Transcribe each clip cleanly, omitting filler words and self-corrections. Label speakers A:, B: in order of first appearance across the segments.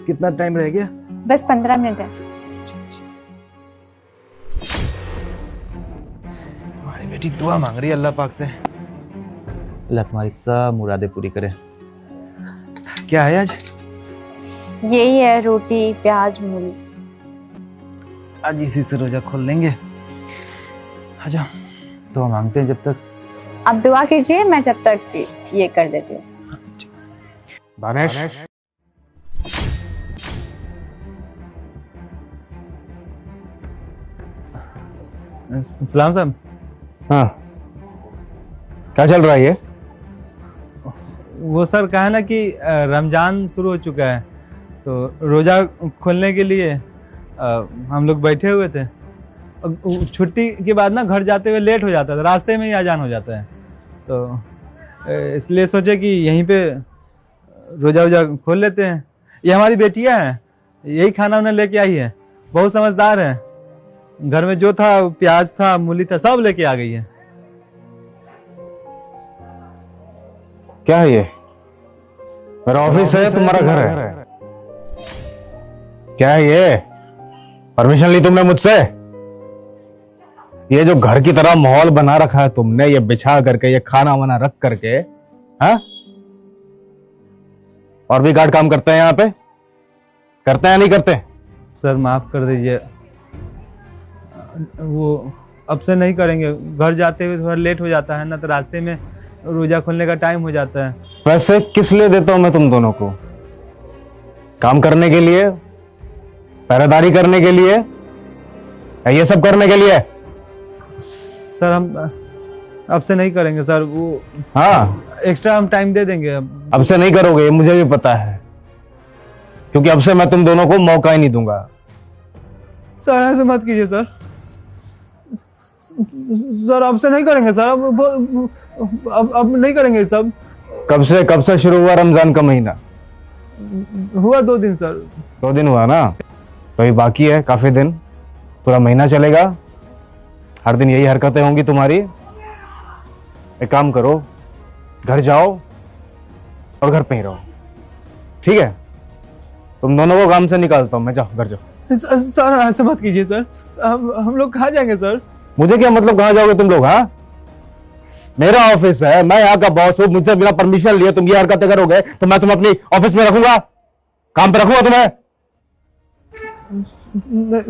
A: कितना टाइम रह गया?
B: बस 15 मिनट है।
A: हमारी बेटी दुआ मांग रही है अल्लाह पाक से, अल्लाह तुम्हारी सब मुरादें पूरी करे। क्या है आज?
B: यही है, रोटी प्याज मूली।
A: आज इसी से रोजा खोल लेंगे। आजा दुआ मांगते हैं जब तक।
B: आप दुआ कीजिए, मैं जब तक ये कर देती हूँ।
C: दानिश,
A: सलाम साहब।
C: हाँ क्या चल रहा है ये?
A: वो सर कहा है ना कि रमजान शुरू हो चुका है, तो रोजा खोलने के लिए हम लोग बैठे हुए थे। अब छुट्टी के बाद ना घर जाते हुए लेट हो जाता था, रास्ते में ही अजान हो जाता है, तो इसलिए सोचे कि यहीं पे रोजा वोजा खोल लेते हैं। ये हमारी बेटियां हैं, यही खाना उन्हें लेके आई है, बहुत समझदार है। घर में जो था, प्याज था, मूली था, सब लेके आ गई है।
C: क्या है ये? मेरा ऑफिस है, तुम्हारा घर है? क्या है ये? परमिशन ली तुमने मुझसे? ये जो घर की तरह माहौल बना रखा है तुमने, ये बिछा करके, ये खाना वाना रख करके, हाँ? और भी गार्ड काम करते हैं यहाँ पे? करते हैं या नहीं करते?
A: सर माफ कर दीजिए, वो अब से नहीं करेंगे। घर जाते हुए थोड़ा लेट हो जाता है ना, तो रास्ते में रोजा खोलने का टाइम हो जाता है।
C: पैसे किस लिए देता हूं मैं तुम दोनों को? काम करने के लिए, पहरेदारी करने के लिए, या ये सब करने के लिए?
A: सर हम अब से नहीं करेंगे सर, वो
C: हाँ,
A: एक्स्ट्रा हम टाइम दे देंगे।
C: अब से नहीं करोगे, ये मुझे भी पता है, क्योंकि अब से मैं तुम दोनों को मौका ही नहीं दूंगा।
A: सर ऐसे मत कीजिए सर, सर अब से नहीं करेंगे सर, अब नहीं करेंगे सब।
C: कब से शुरू हुआ रमजान का महीना?
A: हुआ 2 दिन सर।
C: 2 दिन हुआ ना, तो ये बाकी है काफी दिन, पूरा महीना चलेगा। हर दिन यही हरकतें होंगी तुम्हारी। एक काम करो, घर जाओ और घर पे ही रहो, ठीक है? तुम दोनों को काम से निकालता हूं मैं, जाओ घर जाओ।
A: सर ऐसे मत कीजिए सर, हम लोग कहाँ जाएंगे सर?
C: मुझे क्या मतलब कहाँ जाओगे तुम लोग? हाँ, मेरा ऑफिस है, मैं यहाँ का बॉस हूँ, मुझसे बिना परमिशन लिए तुम ये हरकतें करोगे तो मैं तुम्हें अपनी ऑफिस में रखूंगा? काम पे रखूंगा तुम्हें?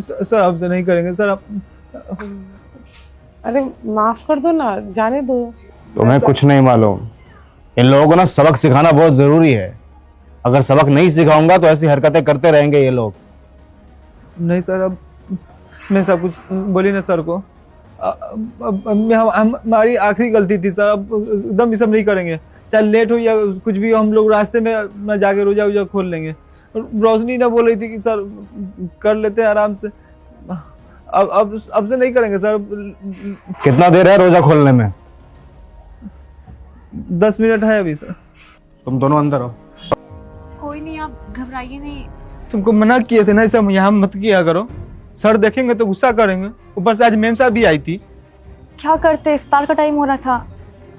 A: सर अब से नहीं करेंगे सर।
D: अरे माफ कर दो ना, जाने दो।
C: तुम्हें कुछ नहीं मालूम, इन लोगों को ना सबक सिखाना बहुत जरूरी है। अगर सबक नहीं सिखाऊंगा तो ऐसी हरकतें करते रहेंगे ये लोग।
A: नहीं सर, अब मैं सब कुछ बोली ना सर को। हमारी आखिरी गलती थी सर, अब एकदम ये सब नहीं करेंगे। चाहे लेट हो या कुछ भी हो, हम लोग रास्ते में ना जाके रोजा वोजा खोल लेंगे। रोशनी ना बोल रही थी कि सर कर लेते हैं आराम से। अब से नहीं करेंगे सर।
C: कितना देर है रोजा खोलने में?
A: 10 मिनट है अभी सर।
C: तुम दोनों अंदर हो।
B: कोई नहीं, आप घबराइए नहीं।
A: तुमको मना किए थे ना, ऐसा यहाँ मत किया करो, सर देखेंगे तो गुस्सा करेंगे। ऊपर से आज मेम साहब भी आई थी।
B: क्या करते, इफ्तार का टाइम हो रहा था।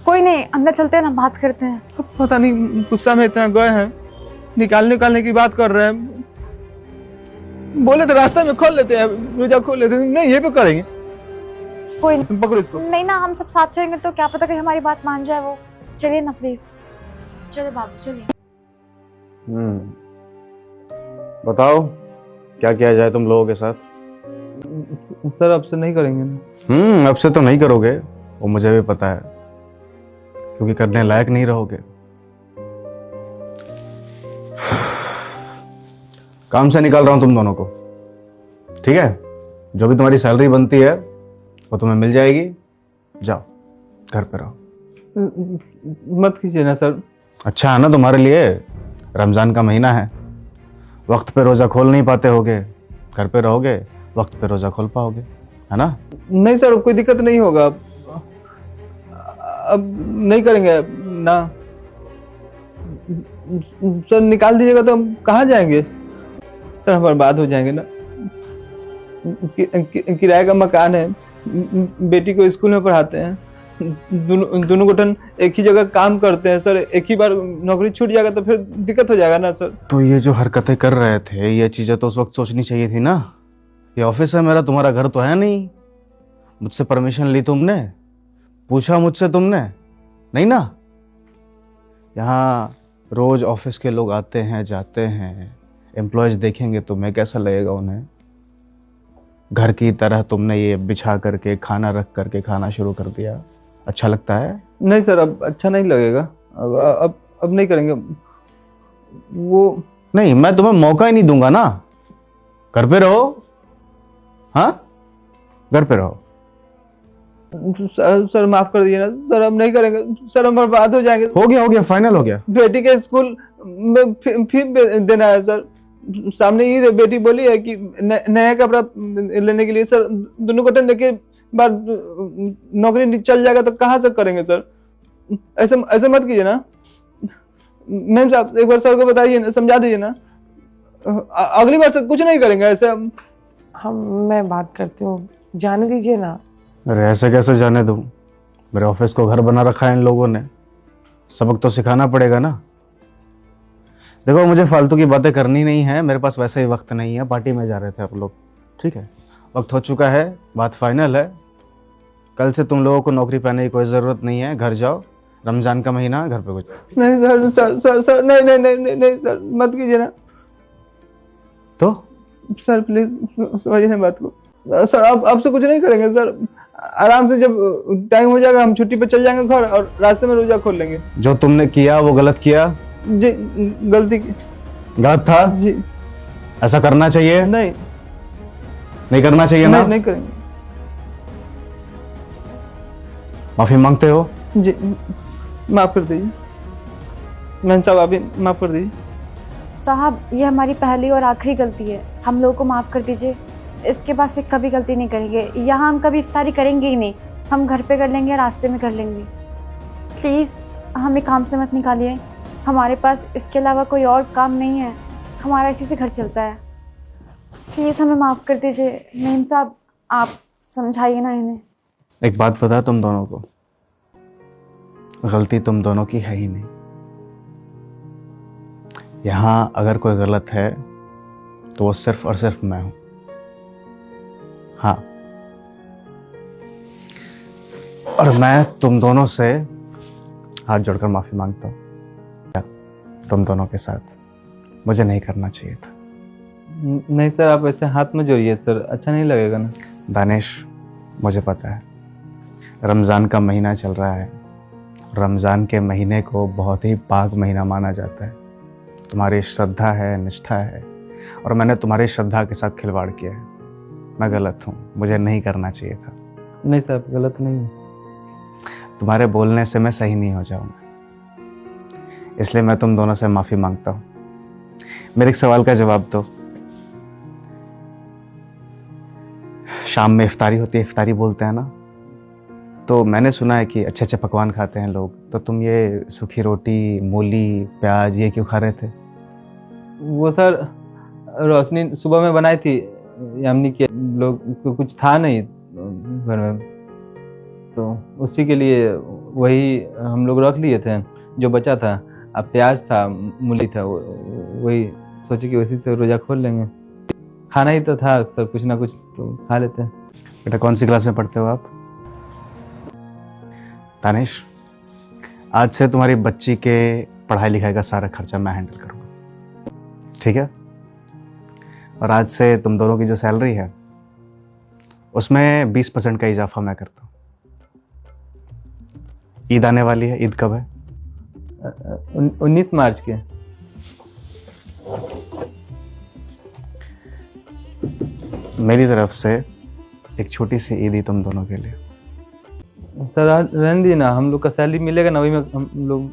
B: कोई नहीं, अंदर चलते हैं ना, बात करते हैं।
A: पता नहीं गुस्सा में इतना गए हैं, निकालने की बात कर रहे हैं। बोले तो रास्ते में खोल लेते हैं, रोजा खोल लेते हैं। नहीं, ये पे करेंगे।
B: कोई नहीं,
A: तुम पकड़ो इसको।
B: नहीं ना, हम सब साथ चलेंगे तो क्या पता कि हमारी बात मान जाए वो। चलिए ना प्लीज। चलो बाबू चलिए।
C: बताओ क्या किया जाए तुम लोगों के साथ?
A: सर अब से नहीं करेंगे ना।
C: अब से तो नहीं करोगे, वो मुझे भी पता है, क्योंकि करने लायक नहीं रहोगे। काम से निकाल रहा हूं तुम दोनों को, ठीक है? जो भी तुम्हारी सैलरी बनती है वो तुम्हें मिल जाएगी। जाओ घर पे रहो।
A: मत कीजिए ना सर।
C: अच्छा है ना तुम्हारे लिए, रमजान का महीना है, वक्त पे रोजा खोल नहीं पाते होगे, घर पे रहोगे, वक्त पे रोजा खोल पाओगे, है ना?
A: नहीं सर, कोई दिक्कत नहीं होगा। अब नहीं करेंगे ना सर। निकाल दीजिएगा तो हम कहाँ जाएंगे सर? हम बर्बाद हो जाएंगे ना। किराए का मकान है, बेटी को स्कूल में पढ़ाते हैं, दोनों गठन एक ही जगह काम करते हैं सर, एक ही बार नौकरी छूट जाएगा तो फिर दिक्कत हो जाएगा ना सर।
C: तो ये जो हरकतें कर रहे थे, ये चीजें तो उस वक्त सोचनी चाहिए थी ना। ये ऑफिस है मेरा, तुम्हारा घर तो है नहीं। मुझसे परमिशन ली तुमने? पूछा मुझसे तुमने? नहीं ना। यहाँ रोज ऑफिस के लोग आते हैं जाते हैं, एम्प्लॉयज देखेंगे तुम्हें कैसा लगेगा उन्हें? घर की तरह तुमने ये बिछा करके खाना रख करके खाना शुरू कर दिया, अच्छा लगता है?
A: नहीं सर, अब अच्छा नहीं लगेगा। अब नहीं करेंगे वो।
C: नहीं, मैं तुम्हें मौका ही नहीं दूंगा ना। घर पे रहो, हाँ घर पे रहो।
A: सर माफ कर दीजिए ना सर, अब नहीं करेंगे सर, हम बर्बाद हो जाएंगे।
C: हो गया फाइनल हो गया।
A: बेटी के स्कूल में फीस देना है सर। सामने ईद है, बेटी बोली है कि नया कपड़ा लेने के लिए सर। दोनों गठन लेके बाद नौकरी चल जाएगा तो कहाँ से करेंगे सर? ऐसे मत कीजिए ना मैम साहब, एक बार सर को बताइए ना, समझा दीजिए ना। अगली बार से कुछ नहीं करेंगे ऐसे हम।
D: मैं बात करती हूँ, जाने दीजिए ना।
C: अरे ऐसे कैसे जाने दूं? मेरे ऑफिस को घर बना रखा है इन लोगों ने, सबक तो सिखाना पड़ेगा ना। देखो, मुझे फालतू की बातें करनी नहीं है, मेरे पास वैसे ही वक्त नहीं है। पार्टी में जा रहे थे आप लोग, ठीक है? वक्त हो चुका है, बात फाइनल है। कल से तुम लोगों को नौकरी पाने की कोई ज़रूरत नहीं है, घर जाओ। रमज़ान का महीना, घर पे कुछ
A: नहीं सर। सर सर नहीं नहीं नहीं नहीं, नहीं सर, मत कीजिए ना।
C: तो
A: सर प्लीज समझिए ना बात को सर। अब से कुछ नहीं करेंगे सर। आराम से जब टाइम हो जाएगा हम छुट्टी पे चल जाएंगे घर, और रास्ते में रोजा खोल लेंगे।
C: जो तुमने किया वो गलत किया
A: जी, गलत
C: था
A: जी।
C: ऐसा करना चाहिए? नहीं करना चाहिए ना?
A: नहीं करेंगे।
C: माफी मांगते हो?
A: जी माफ कर दीजिए मैम साहब, अभी माफ कर दीजिए।
B: साहब, ये हमारी पहली और आखिरी गलती है, हम लोगों को माफ़ कर दीजिए। इसके बाद से कभी गलती नहीं करेंगे। यहाँ हम कभी इफ्तारी करेंगे ही नहीं, हम घर पे कर लेंगे, रास्ते में कर लेंगे। प्लीज़ हमें काम से मत निकालिए, हमारे पास इसके अलावा कोई और काम नहीं है, हमारा इसी से घर चलता है। प्लीज़ हमें माफ़ कर दीजिए। मेम साहब, आप समझाइए ना इन्हें।
C: एक बात पता तुम दोनों को, गलती तुम दोनों की है ही नहीं। यहाँ अगर कोई गलत है तो वो सिर्फ और सिर्फ मैं हूं। हाँ, और मैं तुम दोनों से हाथ जोड़कर माफी मांगता हूं। तुम दोनों के साथ मुझे नहीं करना चाहिए था।
A: नहीं सर, आप ऐसे हाथ में जोड़िए सर, अच्छा नहीं लगेगा ना।
C: दानिश, मुझे पता है रमज़ान का महीना चल रहा है। रमज़ान के महीने को बहुत ही पाक महीना माना जाता है। तुम्हारी श्रद्धा है, निष्ठा है, और मैंने तुम्हारी श्रद्धा के साथ खिलवाड़ किया है। मैं गलत हूँ, मुझे नहीं करना चाहिए था।
A: नहीं साहब, गलत नहीं है।
C: तुम्हारे बोलने से मैं सही नहीं हो जाऊंगा, इसलिए मैं तुम दोनों से माफ़ी मांगता हूँ। मेरे एक सवाल का जवाब दो। शाम में इफ्तारी होती है, इफ्तारी बोलते हैं ना, तो मैंने सुना है कि अच्छे अच्छे पकवान खाते हैं लोग, तो तुम ये सूखी रोटी, मूली, प्याज ये क्यों खा रहे थे?
A: वो सर रोशनी सुबह में बनाई थी, यामिनी के लोग को कुछ था नहीं घर में, तो उसी के लिए वही हम लोग रख लिए थे जो बचा था। अब प्याज था, मूली था, वही सोचे कि उसी से रोजा खोल लेंगे। खाना ही तो था अक्सर, कुछ ना कुछ तो खा लेते हैं।
C: बेटा, कौन सी क्लास में पढ़ते हो आप? दानिश, आज से तुम्हारी बच्ची के पढ़ाई लिखाई का सारा खर्चा मैं हैंडल करूँगा, ठीक है? और आज से तुम दोनों की जो सैलरी है उसमें 20% का इजाफा मैं करता हूँ। ईद आने वाली है, ईद कब है?
A: 19 मार्च के।
C: मेरी तरफ से एक छोटी सी ईद ही तुम दोनों के लिए।
A: सर रहने दीजिए ना, हम लोग का सैलरी मिलेगा ना, वही में हम लोग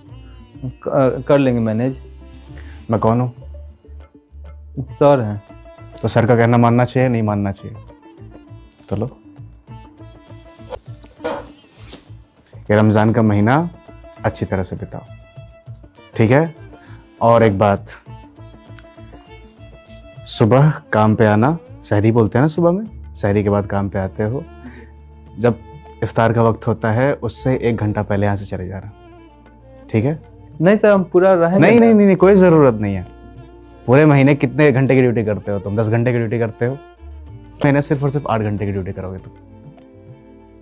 A: कर लेंगे मैनेज।
C: मैं कौन हूँ?
A: सर हैं।
C: तो सर का कहना मानना चाहिए, नहीं मानना चाहिए? तो लो, ये रमज़ान का महीना अच्छी तरह से बिताओ, ठीक है? और एक बात, सुबह काम पे आना, सहरी बोलते हैं ना सुबह में, सहरी के बाद काम पे आते हो। जब इफ्तार का वक्त होता है उससे 1 घंटा पहले यहाँ से चले जाना, ठीक है?
A: नहीं सर, हम पूरा रहेंगे।
C: नहीं नहीं नहीं, कोई ज़रूरत नहीं है। पूरे महीने कितने घंटे की ड्यूटी करते हो तुम? 10 घंटे की ड्यूटी करते हो। महीने सिर्फ और सिर्फ 8 घंटे की ड्यूटी करोगे तुम,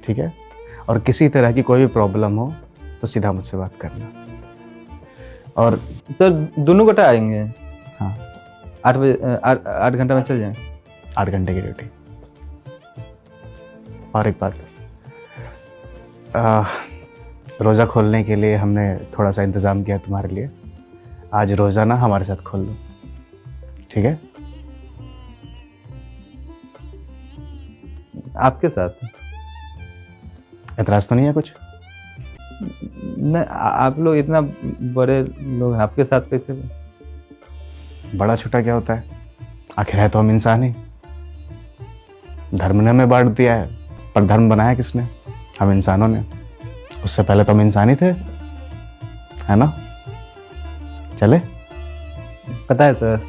C: ठीक है? और किसी तरह की कोई भी प्रॉब्लम हो तो सीधा मुझसे बात करना। और
A: सर दोनों गोटा आएंगे।
C: हाँ,
A: 8 बजे 8 घंटा में चल जाएं।
C: 8 घंटे की ड्यूटी। और एक बात, रोज़ा खोलने के लिए हमने थोड़ा सा इंतज़ाम किया तुम्हारे लिए। आज रोज़ा ना हमारे साथ खोल लो, ठीक है?
A: आपके साथ?
C: एतराज़ तो नहीं है कुछ?
A: नहीं, आप लोग इतना बड़े लोग हैं, आपके साथ कैसे?
C: बड़ा छोटा क्या होता है? आखिर है तो हम इंसान ही। धर्म ने हमें बांट दिया है, पर धर्म बनाया किसने? हम इंसानों ने। उससे पहले तो हम इंसान ही थे, है ना? चले?
A: पता है सर,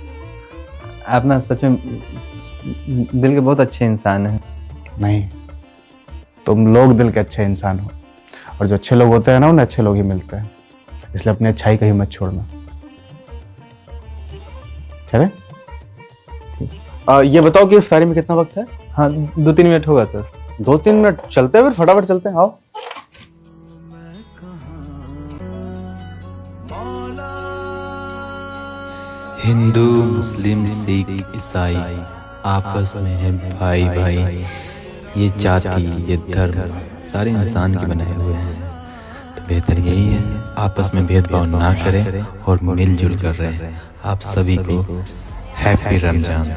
A: आप ना सच में दिल के बहुत अच्छे इंसान हैं।
C: नहीं, तुम लोग दिल के अच्छे इंसान हो, और जो अच्छे लोग होते हैं ना, उन्हें अच्छे लोग ही मिलते हैं। इसलिए अपनी अच्छाई कहीं मत छोड़ना, चले? ये बताओ कि इफ्तारी में कितना वक्त है?
A: हाँ, 2-3 मिनट होगा सर।
C: 2-3 मिनट चलते हैं, फिर फटाफट चलते हैं। आओ।
E: हिंदू, मुस्लिम, सिख, ईसाई आपस में है भाई भाई। ये जाति, ये धर्म सारे इंसान के बनाए हुए हैं। तो बेहतर यही है आपस में भेदभाव ना करें और मिलजुल कर रहें। आप सभी को हैप्पी रमजान।